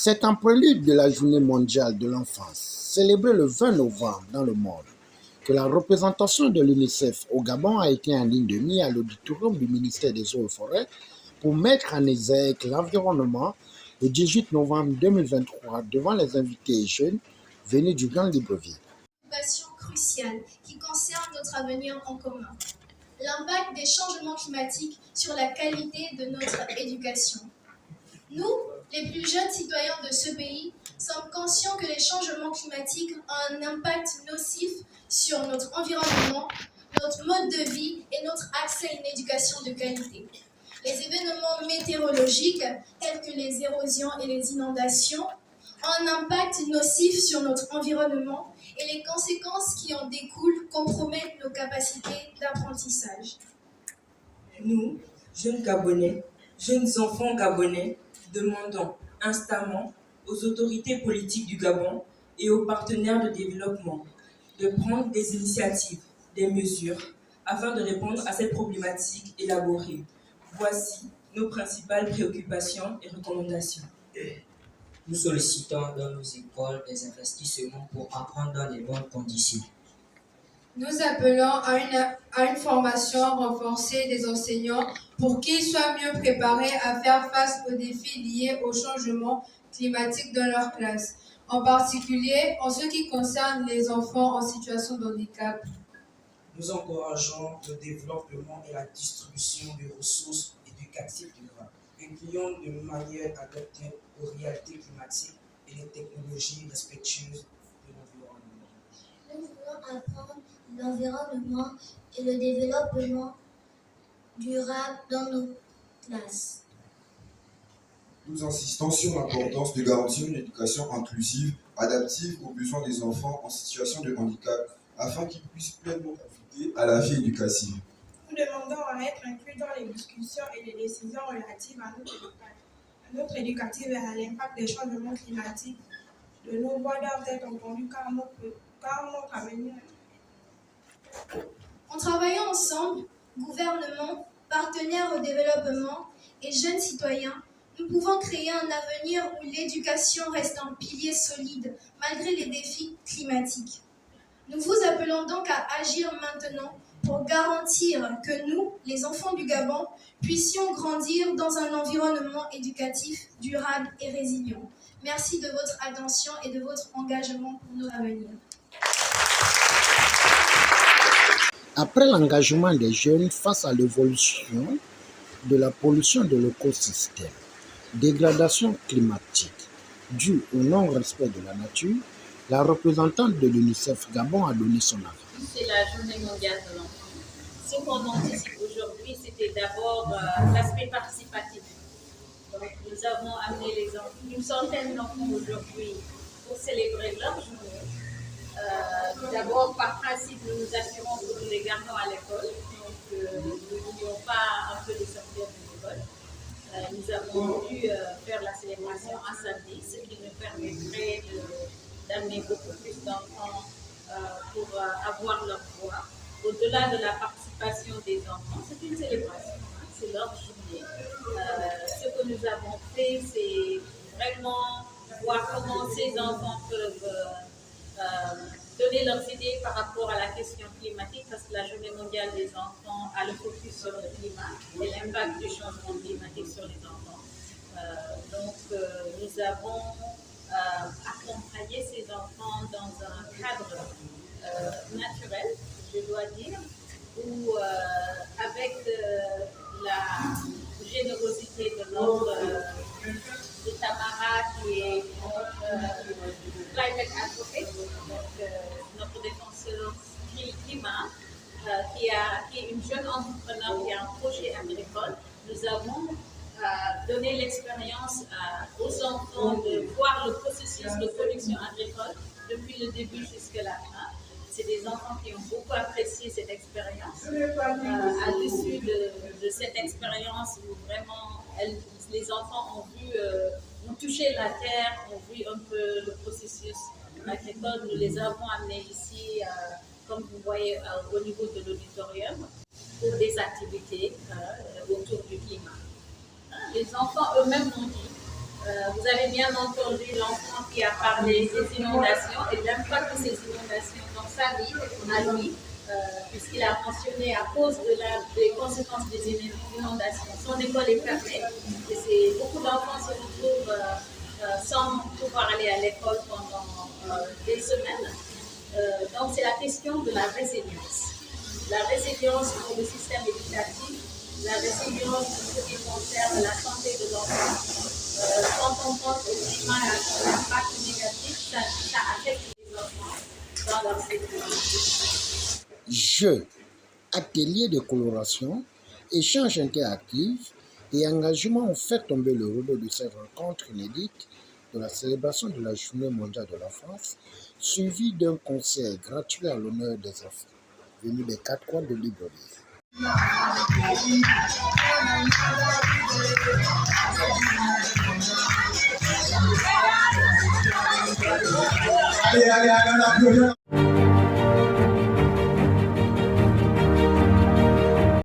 C'est en prélude de la Journée mondiale de l'enfance, célébrée le 20 novembre dans le monde, que la représentation de l'UNICEF au Gabon a été en ligne de mire à l'auditorium du ministère des Eaux et Forêts pour mettre en exergue l'environnement le 18 novembre 2023 devant les invités jeunes venus du Grand Libreville. Une préoccupation cruciale qui concerne notre avenir en commun. L'impact des changements climatiques sur la qualité de notre éducation. Nous, les plus jeunes citoyens de ce pays, sommes conscients que les changements climatiques ont un impact nocif sur notre environnement, notre mode de vie et notre accès à une éducation de qualité. Les événements météorologiques, tels que les érosions et les inondations, ont un impact nocif sur notre environnement et les conséquences qui en découlent compromettent nos capacités d'apprentissage. Nous, jeunes Gabonais, jeunes enfants gabonais, demandons instamment aux autorités politiques du Gabon et aux partenaires de développement de prendre des initiatives, des mesures, afin de répondre à cette problématique élaborée. Voici nos principales préoccupations et recommandations. Nous sollicitons dans nos écoles des investissements pour apprendre dans les bonnes conditions. Nous appelons à une formation renforcée des enseignants pour qu'ils soient mieux préparés à faire face aux défis liés au changement climatique dans leur classe, en particulier en ce qui concerne les enfants en situation de handicap. Nous encourageons le développement et la distribution des ressources éducatives durables, incluant de manière adaptée aux réalités climatiques et les technologies respectueuses de l'environnement. Nous voulons apprendre l'environnement et le développement durable dans nos classes. Nous insistons sur l'importance de garantir une éducation inclusive, adaptive aux besoins des enfants en situation de handicap, afin qu'ils puissent pleinement profiter à la vie éducative. Nous demandons à être inclus dans les discussions et les décisions relatives à notre éducative et à l'impact des changements climatiques. De nos voix doivent être entendues car notre avenir. En travaillant ensemble, gouvernement, partenaires au développement et jeunes citoyens, nous pouvons créer un avenir où l'éducation reste un pilier solide malgré les défis climatiques. Nous vous appelons donc à agir maintenant pour garantir que nous, les enfants du Gabon, puissions grandir dans un environnement éducatif durable et résilient. Merci de votre attention et de votre engagement pour notre avenir. Après l'engagement des jeunes face à l'évolution de la pollution de l'écosystème, dégradation climatique due au non-respect de la nature, la représentante de l'UNICEF Gabon a donné son avis. C'est la journée mondiale de l'enfant. Ce qu'on anticipe aujourd'hui, c'était d'abord l'aspect participatif. Donc, nous avons amené les enfants, une centaine d'enfants aujourd'hui pour célébrer leur journée. D'abord, par principe, nous nous assurons que nous les gardons à l'école. Donc, nous ne voulions pas un peu les sortir de l'école. Nous avons voulu faire la célébration un samedi, ce qui nous permettrait d'amener beaucoup plus d'enfants pour avoir leur voix. Au-delà de la participation des enfants, c'est une célébration, hein, c'est leur journée. Ce que nous avons fait, c'est vraiment voir comment ces enfants peuvent donner leurs idées par rapport à la question climatique, parce que la journée mondiale des enfants a le focus sur le climat et l'impact du changement climatique sur les enfants. Nous avons accompagné ces enfants dans un cadre naturel, je dois dire, où avec la générosité de notre camarade qui est climate advocate, donc notre défenseur climat, qui est une jeune entrepreneur qui a un projet agricole. Nous avons donné l'expérience aux enfants de voir le processus de production agricole depuis le début jusqu'à la fin. C'est des enfants qui ont beaucoup apprécié cette expérience. À l'issue de cette expérience où vraiment les enfants ont touché la terre, ont vu un peu le processus agricole, nous les avons amenés ici, comme vous voyez, au niveau de l'auditorium, pour des activités autour du climat. Les enfants eux-mêmes m'ont dit Vous avez bien entendu l'enfant qui a parlé des inondations et de l'impact de ces inondations dans sa vie, à lui, puisqu'il a mentionné à cause des conséquences des inondations. Son école est fermée et beaucoup d'enfants se retrouvent sans pouvoir aller à l'école pendant des semaines. Donc c'est la question de la résilience. La résilience pour le système éducatif, la résilience pour ce qui concerne la santé de l'enfant. Quand on pense au climat et à l'impact négatif, ça affecte les enfants dans leur sécurité. Jeux, ateliers de coloration, échanges interactifs et engagement ont fait tomber le rideau de cette rencontre inédite de la célébration de la Journée mondiale de l'enfance, suivie d'un concert gratuit à l'honneur des enfants, venus des 4 coins de Libreville. Allez,